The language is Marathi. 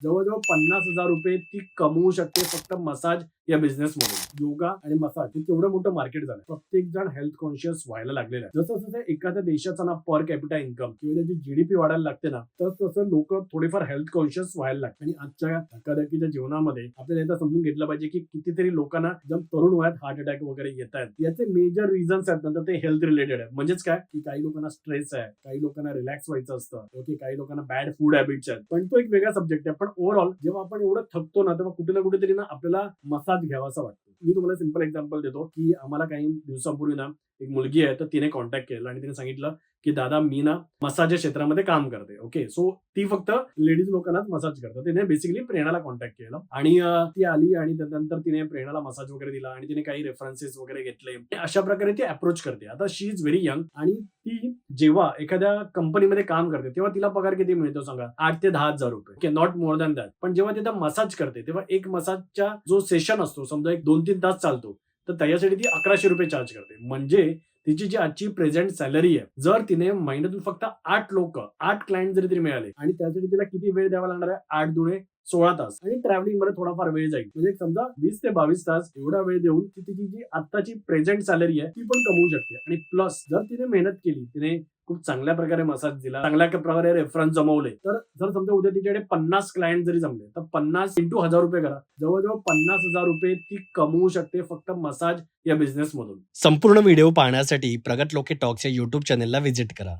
जवळजवळ 50,000 रुपये ती कमवू शकते फक्त मसाज या बिझनेस मधून. योगा आणि मसाज हे तेवढं मोठं मार्केट झालं. प्रत्येक जण हेल्थ कॉन्शियस व्हायला लागलेला आहे. जसं जसं एखाद्या देशाचा ना पर कॅपिटा इन्कम किंवा त्याची जीडीपी वाढायला लागते ना, तसं लोक थोडेफार हेल्थ कॉन्शियस व्हायला लागतात. आणि आजच्या धकाधकीच्या जीवनामध्ये आपल्याला एकदा समजून घेतलं पाहिजे की कितीतरी लोकांना एकदम तरुण वयात हार्ट अटॅक वगैरे येत आहेत. याचे मेजर रिझन्स आहेत ना, ते हेल्थ रिलेटेड आहे. म्हणजेच काय की काही लोकांना स्ट्रेस आहे, काही लोकांना रिलॅक्स व्हायचं असतं, ओके, काही लोकांना बॅड फूड हॅबिट्स आहेत. पण तो एक वेगळा सब्जेक्ट आहे. पण ओव्हरऑल जेव्हा आपण एवढं थकतो ना, तेव्हा कुठे ना कुठेतरी ना आपल्याला मसाज घ्यावासा वाटतो. मी तुम्हाला सिंपल एक्झाम्पल देतो की आम्हाला काही दिवसांपूर्वी ना एक मुलगी आहे, तर तिने कॉन्टॅक्ट केला आणि तिने सांगितलं की दादा मी ना मसाज क्षेत्रामध्ये काम करते. ओके, सो ती फक्त लेडीज लोकांनाच मसाज करते. तिने बेसिकली प्रेरणाला कॉन्टॅक्ट केलं आणि ती आली आणि त्यानंतर तिने प्रेरणाला मसाज वगैरे दिला आणि तिने काही रेफरन्सेस वगैरे घेतले. अशा प्रकारे ती अप्रोच करते. आता शी इज व्हेरी यंग आणि ती जेव्हा एखाद्या कंपनीमध्ये काम करते तेव्हा तिला पगार किती मिळतो सांगा? 8 ते 10,000 रुपये. Okay, not more than that. पण जेव्हा तिथं मसाज करते तेव्हा एक मसाजचा जो सेशन असतो, समजा एक 2-3 तास चालतो, तर त्याच्यासाठी ती 1100 रुपये चार्ज करते. म्हणजे तिची जी आजची प्रेझेंट सॅलरी आहे, जर तिने महिन्यातून फक्त 8 क्लायंट जरी तिने मिळाले आणि त्यासाठी तिला किती वेळ द्यावा लागणार आहे? 8 दुणे 16 तास आणि ट्रॅव्हलिंग मध्ये थोडाफार वेळ जाईल. म्हणजे समजा 20 ते 22 तास एवढा वेळ देऊन ती तिची जी आत्ताची प्रेझेंट सॅलरी आहे ती पण कमवू शकते. आणि प्लस जर तिने मेहनत केली, तिने खूप चांगल्या प्रकारे मसाज दिला, चांगल्या प्रकारे रेफरन्स जमवले, तर जर समजा उद्या तिच्याकडे 50 क्लायंट जरी जमले, तर 50 इंटू 1000 रुपये करा, जवळजवळ 50,000 रुपये ती कमवू शकते फक्त मसाज या बिझनेस मधून. संपूर्ण व्हिडिओ पाहण्यासाठी प्रगत लोके टॉक्स या YouTube चॅनेलला व्हिजिट करा.